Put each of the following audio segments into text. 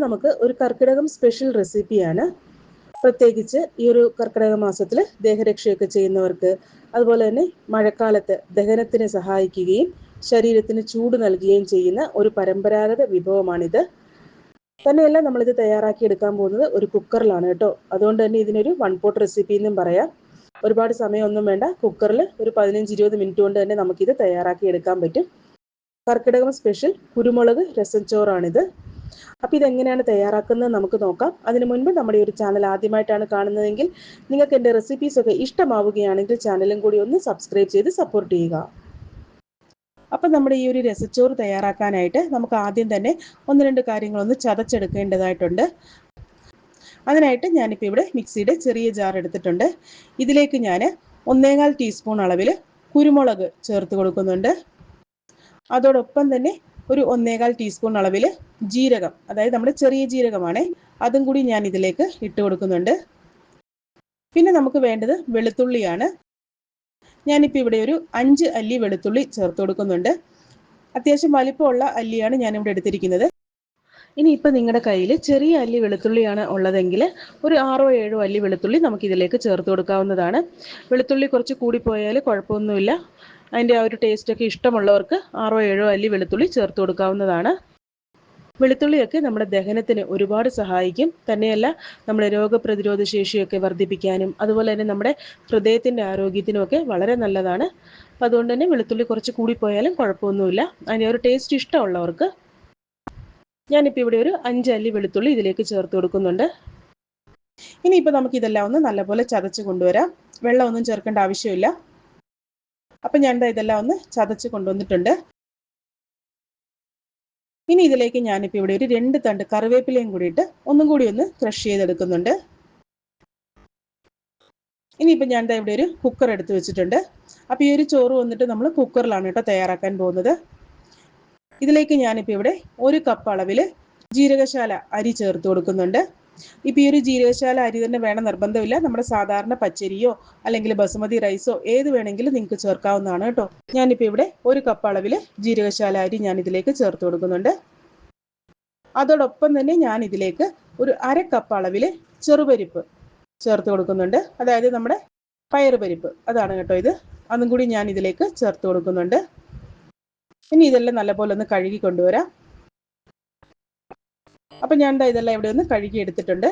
നമുക്ക് ഒരു കർക്കിടകം സ്പെഷ്യൽ റെസിപ്പിയാണ്. പ്രത്യേകിച്ച് ഈ ഒരു കർക്കിടക മാസത്തിൽ ദേഹരക്ഷയൊക്കെ ചെയ്യുന്നവർക്ക്, അതുപോലെ തന്നെ മഴക്കാലത്ത് ദഹനത്തിന് സഹായിക്കുകയും ശരീരത്തിന് ചൂട് നൽകുകയും ചെയ്യുന്ന ഒരു പരമ്പരാഗത വിഭവമാണിത്. തന്നെയല്ല, നമ്മളിത് തയ്യാറാക്കി എടുക്കാൻ പോകുന്നത് ഒരു കുക്കറിലാണ് കേട്ടോ. അതുകൊണ്ട് തന്നെ ഇതിനൊരു 1 പോട്ട് റെസിപ്പി എന്നും പറയാം. ഒരുപാട് സമയമൊന്നും വേണ്ട. കുക്കറിൽ ഒരു 15-20 മിനിറ്റ് കൊണ്ട് തന്നെ നമുക്കിത് തയ്യാറാക്കി എടുക്കാൻ പറ്റും. കർക്കിടകം സ്പെഷ്യൽ കുരുമുളക് രസച്ചോറാണിത്. അപ്പോൾ ഇതെങ്ങനെയാണ് തയ്യാറാക്കുന്നത് നമുക്ക് നോക്കാം. അതിനു മുൻപ് നമ്മുടെ ഈ ഒരു ചാനൽ ആദ്യമായിട്ടാണ് കാണുന്നതെങ്കിൽ നിങ്ങൾക്ക് എൻ്റെ റെസിപ്പീസൊക്കെ ഇഷ്ടമാവുകയാണെങ്കിൽ ചാനലും കൂടി ഒന്ന് സബ്സ്ക്രൈബ് ചെയ്ത് സപ്പോർട്ട് ചെയ്യുക. അപ്പം നമ്മുടെ ഈ ഒരു രസച്ചോറ് തയ്യാറാക്കാനായിട്ട് നമുക്ക് ആദ്യം തന്നെ 1-2 കാര്യങ്ങളൊന്ന് ചതച്ചെടുക്കേണ്ടതായിട്ടുണ്ട്. അതിനായിട്ട് ഞാനിപ്പോൾ ഇവിടെ മിക്സിയുടെ ചെറിയ ജാർ എടുത്തിട്ടുണ്ട്. ഇതിലേക്ക് ഞാൻ 1.25 ടീസ്പൂൺ അളവിൽ കുരുമുളക് ചേർത്ത് കൊടുക്കുന്നുണ്ട്. അതോടൊപ്പം തന്നെ ഒരു 1.25 ടീസ്പൂൺ അളവിൽ ജീരകം, അതായത് നമ്മുടെ ചെറിയ ജീരകമാണ്, അതും കൂടി ഞാൻ ഇതിലേക്ക് ഇട്ട് കൊടുക്കുന്നുണ്ട്. പിന്നെ നമുക്ക് വേണ്ടത് വെളുത്തുള്ളിയാണ്. ഞാനിപ്പോൾ ഇവിടെ ഒരു 5 അല്ലി വെളുത്തുള്ളി ചേർത്ത് കൊടുക്കുന്നുണ്ട്. അത്യാവശ്യം വലിപ്പമുള്ള അല്ലിയാണ് ഞാനിവിടെ എടുത്തിരിക്കുന്നത്. ഇനിയിപ്പോൾ നിങ്ങളുടെ കയ്യിൽ ചെറിയ അല്ലി വെളുത്തുള്ളിയാണ് ഉള്ളതെങ്കിൽ ഒരു 6-7 അല്ലി വെളുത്തുള്ളി നമുക്കിതിലേക്ക് ചേർത്ത് കൊടുക്കാവുന്നതാണ്. വെളുത്തുള്ളി കുറച്ച് കൂടിപ്പോയാൽ കുഴപ്പമൊന്നുമില്ല. അതിൻ്റെ ആ ഒരു ടേസ്റ്റൊക്കെ ഇഷ്ടമുള്ളവർക്ക് 6-7 അല്ലി വെളുത്തുള്ളി ചേർത്ത് കൊടുക്കാവുന്നതാണ്. വെളുത്തുള്ളിയൊക്കെ നമ്മുടെ ദഹനത്തിന് ഒരുപാട് സഹായിക്കും. തന്നെയല്ല, നമ്മുടെ രോഗപ്രതിരോധ ശേഷിയൊക്കെ വർദ്ധിപ്പിക്കാനും അതുപോലെ തന്നെ നമ്മുടെ ഹൃദയത്തിൻ്റെ ആരോഗ്യത്തിനുമൊക്കെ വളരെ നല്ലതാണ്. അപ്പം അതുകൊണ്ട് തന്നെ വെളുത്തുള്ളി കുറച്ച് കൂടിപ്പോയാലും കുഴപ്പമൊന്നുമില്ല. അതിൻ്റെ ഒരു ടേസ്റ്റ് ഇഷ്ടമുള്ളവർക്ക്. ഞാനിപ്പോൾ ഇവിടെ ഒരു 5 അല്ലി വെളുത്തുള്ളി ഇതിലേക്ക് ചേർത്ത് കൊടുക്കുന്നുണ്ട്. ഇനിയിപ്പോൾ നമുക്കിതെല്ലാം ഒന്ന് നല്ലപോലെ ചതച്ച് കൊണ്ടുവരാം. വെള്ളമൊന്നും ചേർക്കേണ്ട ആവശ്യമില്ല. അപ്പം ഞാൻ ഇതെല്ലാം ഒന്ന് ചതച്ച് കൊണ്ടുവന്നിട്ടുണ്ട്. ഇനി ഇതിലേക്ക് ഞാനിപ്പോൾ ഇവിടെ ഒരു 2 തണ്ട് കറിവേപ്പിലയും കൂടിയിട്ട് ഒന്നും കൂടി ഒന്ന് ക്രഷ് ചെയ്തെടുക്കുന്നുണ്ട്. ഇനിയിപ്പോൾ ഞാൻ ഇവിടെ ഒരു കുക്കർ എടുത്ത് വെച്ചിട്ടുണ്ട്. അപ്പോൾ ഈ ഒരു ചോറ് വന്നിട്ട് നമ്മൾ കുക്കറിലാണ് കേട്ടോ തയ്യാറാക്കാൻ പോകുന്നത്. ഇതിലേക്ക് ഞാനിപ്പോൾ ഇവിടെ 1 കപ്പ് അളവിൽ ജീരകശാല അരി ചേർത്ത് കൊടുക്കുന്നുണ്ട്. ഇപ്പോൾ ഈ ഒരു ജീരകശാല അരി തന്നെ വേണം നിർബന്ധമില്ല. നമ്മുടെ സാധാരണ പച്ചരിയോ അല്ലെങ്കിൽ ബസുമതി റൈസോ ഏത് വേണമെങ്കിലും നിങ്ങൾക്ക് ചേർക്കാവുന്നതാണ് കേട്ടോ. ഞാനിപ്പോൾ ഇവിടെ 1 കപ്പ് അളവിൽ ജീരകശാല അരി ഞാൻ ഇതിലേക്ക് ചേർത്ത് കൊടുക്കുന്നുണ്ട്. അതോടൊപ്പം തന്നെ ഞാൻ ഇതിലേക്ക് ഒരു 1/2 കപ്പ് അളവിൽ ചെറുപരിപ്പ് ചേർത്ത് കൊടുക്കുന്നുണ്ട്. അതായത് നമ്മുടെ പയറുപരിപ്പ്, അതാണ് കേട്ടോ ഇത്. അതും കൂടി ഞാൻ ഇതിലേക്ക് ചേർത്ത് കൊടുക്കുന്നുണ്ട്. ഇനി ഇതെല്ലാം നല്ലപോലെ ഒന്ന് കഴുകി കൊണ്ടുവരാം. അപ്പം ഞാൻ ഇതെല്ലാം ഇവിടെ ഒന്ന് കഴുകി എടുത്തിട്ടുണ്ട്.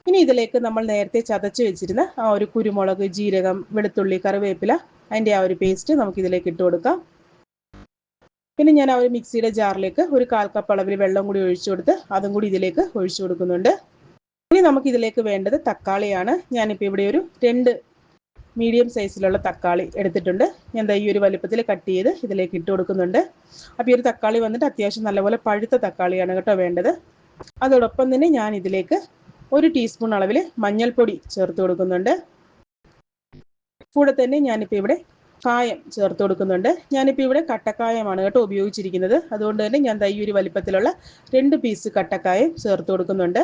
ഇനി ഇതിലേക്ക് നമ്മൾ നേരത്തെ ചതച്ച് വെച്ചിരുന്ന ആ ഒരു കുരുമുളക്, ജീരകം, വെളുത്തുള്ളി, കറിവേപ്പില, അതിൻ്റെ ആ ഒരു പേസ്റ്റ് നമുക്കിതിലേക്ക് ഇട്ട് കൊടുക്കാം. പിന്നെ ഞാൻ ആ ഒരു മിക്സിയുടെ ജാറിലേക്ക് ഒരു 1/4 കപ്പ് അളവിൽ വെള്ളം കൂടി ഒഴിച്ചു കൊടുത്ത് അതും കൂടി ഇതിലേക്ക് ഒഴിച്ചു കൊടുക്കുന്നുണ്ട്. ഇനി നമുക്കിതിലേക്ക് വേണ്ടത് തക്കാളിയാണ്. ഞാനിപ്പോൾ ഇവിടെ ഒരു 2 മീഡിയം സൈസിലുള്ള തക്കാളി എടുത്തിട്ടുണ്ട്. ഞാൻ ഈ ഒരു വലുപ്പത്തിൽ കട്ട് ചെയ്ത് ഇതിലേക്ക് ഇട്ട് കൊടുക്കുന്നുണ്ട്. അപ്പോൾ ഈ ഒരു തക്കാളി വന്നിട്ട് അത്യാവശ്യം നല്ലപോലെ പഴുത്ത തക്കാളിയാണ് കേട്ടോ വേണ്ടത്. അതോടൊപ്പം തന്നെ ഞാൻ ഇതിലേക്ക് 1 ടീസ്പൂൺ അളവിൽ മഞ്ഞൾപ്പൊടി ചേർത്ത് കൊടുക്കുന്നുണ്ട്. കൂടെ തന്നെ ഞാനിപ്പോൾ ഇവിടെ കായം ചേർത്ത് കൊടുക്കുന്നുണ്ട്. ഞാനിപ്പോൾ ഇവിടെ കട്ടക്കായമാണ് കേട്ടോ ഉപയോഗിച്ചിരിക്കുന്നത്. അതുകൊണ്ട് തന്നെ ഞാൻ ഈ ഒരു വലിപ്പത്തിലുള്ള 2 പീസ് കട്ടക്കായം ചേർത്ത് കൊടുക്കുന്നുണ്ട്.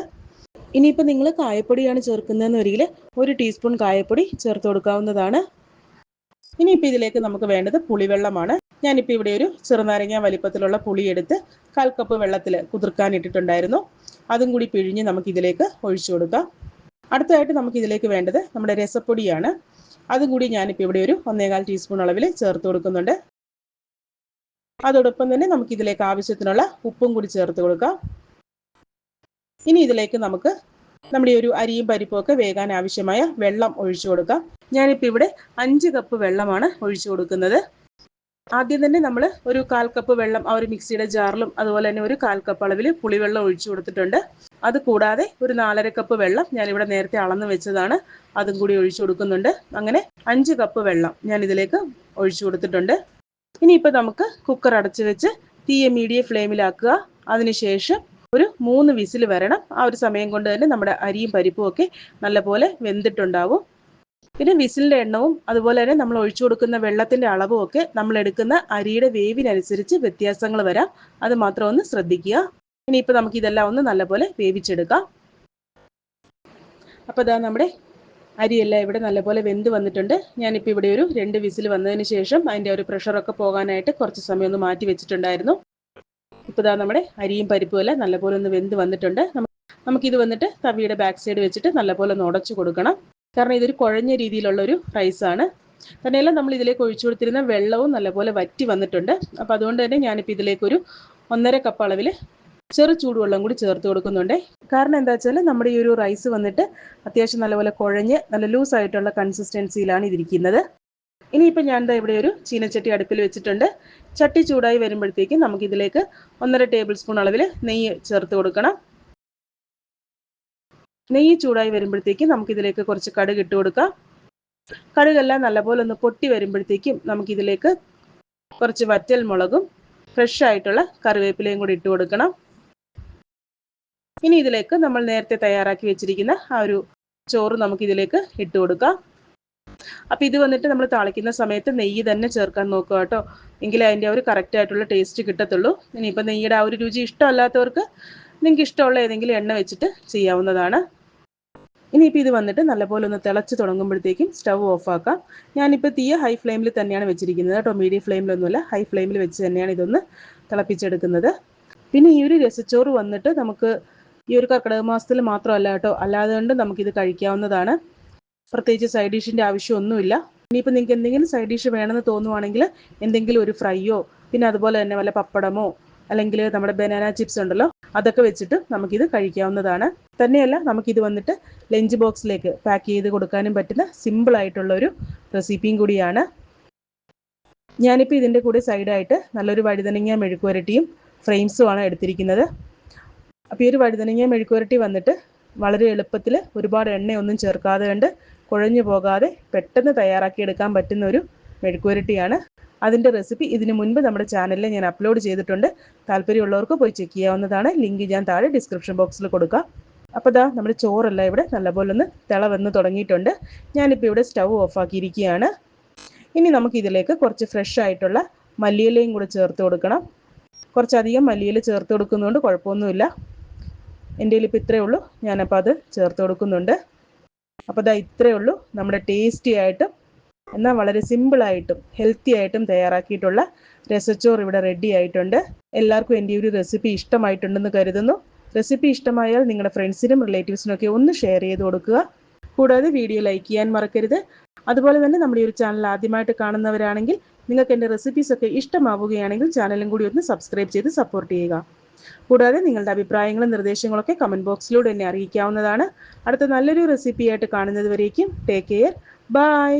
ഇനിയിപ്പോൾ നിങ്ങൾ കായപ്പൊടിയാണ് ചേർക്കുന്നതെന്ന് ഒരിക്കൽ 1 ടീസ്പൂൺ കായപ്പൊടി ചേർത്ത് കൊടുക്കാവുന്നതാണ്. ഇനിയിപ്പോൾ ഇതിലേക്ക് നമുക്ക് വേണ്ടത് പുളിവെള്ളമാണ്. ഞാനിപ്പോൾ ഇവിടെ ഒരു ചെറുനാരങ്ങ വലിപ്പത്തിലുള്ള പുളി എടുത്ത് 1/4 കപ്പ് വെള്ളത്തിൽ കുതിർക്കാൻ ഇട്ടിട്ടുണ്ടായിരുന്നു. അതും കൂടി പിഴിഞ്ഞ് നമുക്കിതിലേക്ക് ഒഴിച്ചു കൊടുക്കാം. അടുത്തതായിട്ട് നമുക്കിതിലേക്ക് വേണ്ടത് നമ്മുടെ രസപ്പൊടിയാണ്. അതും കൂടി ഞാനിപ്പോൾ ഇവിടെ ഒരു 1.25 ടീസ്പൂൺ അളവിൽ ചേർത്ത് കൊടുക്കുന്നുണ്ട്. അതോടൊപ്പം തന്നെ നമുക്കിതിലേക്ക് ആവശ്യത്തിനുള്ള ഉപ്പും കൂടി ചേർത്ത് കൊടുക്കാം. ഇനി ഇതിലേക്ക് നമുക്ക് നമ്മുടെ ഈ ഒരു അരിയും പരിപ്പും ഒക്കെ വേകാൻ ആവശ്യമായ വെള്ളം ഒഴിച്ചു കൊടുക്കാം. ഞാനിപ്പോൾ ഇവിടെ 5 കപ്പ് വെള്ളമാണ് ഒഴിച്ചു കൊടുക്കുന്നത്. ആദ്യം തന്നെ നമ്മൾ ഒരു 1/4 കപ്പ് വെള്ളം ആ ഒരു മിക്സിയുടെ ജാറിലും അതുപോലെ തന്നെ ഒരു 1/4 കപ്പ് അളവിൽ പുളിവെള്ളം ഒഴിച്ചു കൊടുത്തിട്ടുണ്ട്. അത് കൂടാതെ ഒരു 4.5 കപ്പ് വെള്ളം ഞാനിവിടെ നേരത്തെ അളന്ന് വെച്ചതാണ്, അതും കൂടി ഒഴിച്ചു കൊടുക്കുന്നുണ്ട്. അങ്ങനെ 5 കപ്പ് വെള്ളം ഞാൻ ഇതിലേക്ക് ഒഴിച്ചു കൊടുത്തിട്ടുണ്ട്. ഇനിയിപ്പോൾ നമുക്ക് കുക്കർ അടച്ചു വെച്ച് തീയെ മീഡിയം ഫ്ലെയിമിലാക്കുക. അതിനുശേഷം ഒരു 3 വിസിൽ വരണം. ആ ഒരു സമയം കൊണ്ട് തന്നെ നമ്മുടെ അരിയും പരിപ്പും ഒക്കെ നല്ലപോലെ വെന്തിട്ടുണ്ടാവും. പിന്നെ വിസിലിൻ്റെ എണ്ണവും അതുപോലെ തന്നെ നമ്മൾ ഒഴിച്ചു കൊടുക്കുന്ന വെള്ളത്തിൻ്റെ അളവും ഒക്കെ നമ്മൾ എടുക്കുന്ന അരിയുടെ വേവിനനുസരിച്ച് വ്യത്യാസങ്ങൾ വരാം. അത് മാത്രം ഒന്ന് ശ്രദ്ധിക്കുക. ഇനിയിപ്പോൾ നമുക്ക് ഇതെല്ലാം ഒന്ന് നല്ലപോലെ വേവിച്ചെടുക്കാം. അപ്പോൾ ഇതാ നമ്മുടെ അരിയെല്ലാം ഇവിടെ നല്ലപോലെ വെന്ത് വന്നിട്ടുണ്ട്. ഞാനിപ്പോൾ ഇവിടെ ഒരു 2 വിസിൽ വന്നതിന് ശേഷം അതിൻ്റെ ഒരു പ്രഷറൊക്കെ പോകാനായിട്ട് കുറച്ച് സമയം ഒന്ന് മാറ്റി വെച്ചിട്ടുണ്ടായിരുന്നു. ഇപ്പോൾ ഇതാ നമ്മുടെ അരിയും പരിപ്പും എല്ലാം നല്ലപോലെ ഒന്ന് വെന്ത് വന്നിട്ടുണ്ട്. നമുക്കിത് വന്നിട്ട് തവിയുടെ ബാക്ക് സൈഡ് വെച്ചിട്ട് നല്ലപോലെ ഒന്ന് ഉടച്ചു കൊടുക്കണം. കാരണം ഇതൊരു കുഴഞ്ഞ രീതിയിലുള്ളൊരു റൈസാണ്. തന്നെയല്ല നമ്മൾ ഇതിലേക്ക് ഒഴിച്ചു കൊടുത്തിരുന്ന വെള്ളവും നല്ലപോലെ വറ്റി വന്നിട്ടുണ്ട്. അപ്പോൾ അതുകൊണ്ട് തന്നെ ഞാനിപ്പോൾ ഇതിലേക്കൊരു 1.5 കപ്പ് അളവിൽ ചെറു ചൂടുവെള്ളം കൂടി ചേർത്ത് കൊടുക്കുന്നുണ്ട്. കാരണം എന്താ വെച്ചാൽ നമ്മുടെ ഈ ഒരു റൈസ് വന്നിട്ട് അത്യാവശ്യം നല്ലപോലെ കുഴഞ്ഞ് നല്ല ലൂസായിട്ടുള്ള കൺസിസ്റ്റൻസിയിലാണ് ഇതിരിക്കുന്നത്. ഇനിയിപ്പോൾ ഞാൻ ദാ ഇവിടെ ഒരു ചീനച്ചട്ടി അടുപ്പിൽ വെച്ചിട്ടുണ്ട്. ചട്ടി ചൂടായി വരുമ്പോഴത്തേക്കും നമുക്കിതിലേക്ക് 1.5 ടേബിൾ സ്പൂൺ അളവിൽ നെയ്യ് ചേർത്ത് കൊടുക്കണം. നെയ്യ് ചൂടായി വരുമ്പോഴത്തേക്കും നമുക്കിതിലേക്ക് കുറച്ച് കടുക് ഇട്ട് കൊടുക്കാം. കടുകെല്ലാം നല്ലപോലെ ഒന്ന് പൊട്ടി വരുമ്പോഴത്തേക്കും നമുക്കിതിലേക്ക് കുറച്ച് വറ്റൽ മുളകും ഫ്രഷ് ആയിട്ടുള്ള കറിവേപ്പിലയും കൂടി ഇട്ട് കൊടുക്കണം. ഇനി ഇതിലേക്ക് നമ്മൾ നേരത്തെ തയ്യാറാക്കി വെച്ചിരിക്കുന്ന ആ ഒരു ചോറ് നമുക്കിതിലേക്ക് ഇട്ട് കൊടുക്കാം. അപ്പോൾ ഇത് വന്നിട്ട് നമ്മൾ താളിക്കുന്ന സമയത്ത് നെയ്യ് തന്നെ ചേർക്കാൻ നോക്കുക കേട്ടോ, എങ്കിലേ അതിൻ്റെ ആ ഒരു കറക്റ്റ് ആയിട്ടുള്ള ടേസ്റ്റ് കിട്ടത്തുള്ളൂ. ഇനിയിപ്പോൾ നെയ്യുടെ ആ ഒരു രുചി ഇഷ്ടമല്ലാത്തവർക്ക് നിങ്ങൾക്ക് ഇഷ്ടമുള്ള ഏതെങ്കിലും എണ്ണ വെച്ചിട്ട് ചെയ്യാവുന്നതാണ്. ഇനിയിപ്പോൾ ഇത് വന്നിട്ട് നല്ലപോലെ ഒന്ന് തിളച്ച് തുടങ്ങുമ്പോഴത്തേക്കും സ്റ്റവ് ഓഫാക്കാം. ഞാനിപ്പോൾ തീ ഹൈ ഫ്ലെയിമിൽ തന്നെയാണ് വെച്ചിരിക്കുന്നത് കേട്ടോ, മീഡിയം ഫ്ലെയിമിലൊന്നുമില്ല, ഹൈ ഫ്ലെയിമിൽ വെച്ച് തന്നെയാണ് ഇതൊന്ന് തിളപ്പിച്ചെടുക്കുന്നത്. പിന്നെ ഈ ഒരു രസച്ചോറ് വന്നിട്ട് നമുക്ക് ഈ ഒരു കർക്കിടക മാസത്തിൽ മാത്രമല്ല കേട്ടോ, അല്ലാതെ കൊണ്ട് നമുക്കിത് കഴിക്കാവുന്നതാണ്. പ്രത്യേകിച്ച് സൈഡ് ഡിഷിൻ്റെ ആവശ്യമൊന്നുമില്ല. ഇനിയിപ്പോൾ നിങ്ങൾക്ക് എന്തെങ്കിലും സൈഡ് ഡിഷ് വേണമെന്ന് തോന്നുവാണെങ്കിൽ എന്തെങ്കിലും ഒരു ഫ്രൈയോ പിന്നെ അതുപോലെ തന്നെ വല്ല പപ്പടമോ അല്ലെങ്കിൽ നമ്മുടെ ബനാന ചിപ്സ് ഉണ്ടല്ലോ അതൊക്കെ വെച്ചിട്ട് നമുക്കിത് കഴിക്കാവുന്നതാണ്. തന്നെയല്ല നമുക്കിത് വന്നിട്ട് ലഞ്ച് ബോക്സിലേക്ക് പാക്ക് ചെയ്ത് കൊടുക്കാനും പറ്റുന്ന സിമ്പിളായിട്ടുള്ളൊരു റെസിപ്പിയും കൂടിയാണ്. ഞാനിപ്പോൾ ഇതിൻ്റെ കൂടെ സൈഡായിട്ട് നല്ലൊരു വഴുതനങ്ങ മെഴുക്കുവരട്ടിയും ഫ്രെയിംസുമാണ് എടുത്തിരിക്കുന്നത്. അപ്പോൾ ഈ ഒരു വഴുതനങ്ങ മെഴുക്കുവരട്ടി വന്നിട്ട് വളരെ എളുപ്പത്തിൽ ഒരുപാട് എണ്ണയൊന്നും ചേർക്കാതെ കണ്ട് കുഴഞ്ഞു പോകാതെ പെട്ടെന്ന് തയ്യാറാക്കിയെടുക്കാൻ പറ്റുന്ന ഒരു മെഴുക്കുവരട്ടിയാണ്. അതിൻ്റെ റെസിപ്പി ഇതിനു മുൻപ് നമ്മുടെ ചാനലിൽ ഞാൻ അപ്ലോഡ് ചെയ്തിട്ടുണ്ട്. താല്പര്യമുള്ളവർക്ക് പോയി ചെക്ക് ചെയ്യാവുന്നതാണ്. ലിങ്ക് ഞാൻ താഴെ ഡിസ്ക്രിപ്ഷൻ ബോക്സിൽ കൊടുക്കാം. അപ്പോൾ ദാ നമ്മുടെ ചോറെല്ലാം ഇവിടെ നല്ലപോലെ ഒന്ന് തിളവന്ന് തുടങ്ങിയിട്ടുണ്ട്. ഞാനിപ്പോൾ ഇവിടെ സ്റ്റവ് ഓഫാക്കിയിരിക്കുകയാണ്. ഇനി നമുക്കിതിലേക്ക് കുറച്ച് ഫ്രഷ് ആയിട്ടുള്ള മല്ലിയിലയും കൂടെ ചേർത്ത് കൊടുക്കണം. കുറച്ചധികം മല്ലിയില ചേർത്ത് കൊടുക്കുന്നതുകൊണ്ട് കുഴപ്പമൊന്നുമില്ല. എൻ്റെ കയ്യിൽ ഇപ്പോൾ ഇത്രയേ ഉള്ളൂ, ഞാനപ്പോൾ അത് ചേർത്ത് കൊടുക്കുന്നുണ്ട്. അപ്പോൾ ദാ ഇത്രയേ ഉള്ളൂ നമ്മുടെ ടേസ്റ്റി ആയിട്ടും എന്നാൽ വളരെ സിമ്പിളായിട്ടും ഹെൽത്തി ആയിട്ടും തയ്യാറാക്കിയിട്ടുള്ള രസച്ചോറ് ഇവിടെ റെഡി ആയിട്ടുണ്ട്. എല്ലാവർക്കും എൻ്റെ ഒരു റെസിപ്പി ഇഷ്ടമായിട്ടുണ്ടെന്ന് കരുതുന്നു. റെസിപ്പി ഇഷ്ടമായാൽ നിങ്ങളുടെ ഫ്രണ്ട്സിനും റിലേറ്റീവ്സിനും ഒക്കെ ഒന്ന് ഷെയർ ചെയ്ത് കൊടുക്കുക. കൂടാതെ വീഡിയോ ലൈക്ക് ചെയ്യാൻ മറക്കരുത്. അതുപോലെ തന്നെ നമ്മുടെ ഈ ഒരു ചാനൽ ആദ്യമായിട്ട് കാണുന്നവരാണെങ്കിൽ നിങ്ങൾക്ക് എൻ്റെ റെസിപ്പീസൊക്കെ ഇഷ്ടമാവുകയാണെങ്കിൽ ചാനലും കൂടി ഒന്ന് സബ്സ്ക്രൈബ് ചെയ്ത് സപ്പോർട്ട് ചെയ്യുക. കൂടാതെ നിങ്ങളുടെ അഭിപ്രായങ്ങളും നിർദ്ദേശങ്ങളൊക്കെ കമൻറ്റ് ബോക്സിലൂടെ എന്നെ അറിയിക്കാവുന്നതാണ്. അടുത്ത നല്ലൊരു റെസിപ്പിയായിട്ട് കാണുന്നത് വരേക്കും ടേക്ക് കെയർ, ബൈ.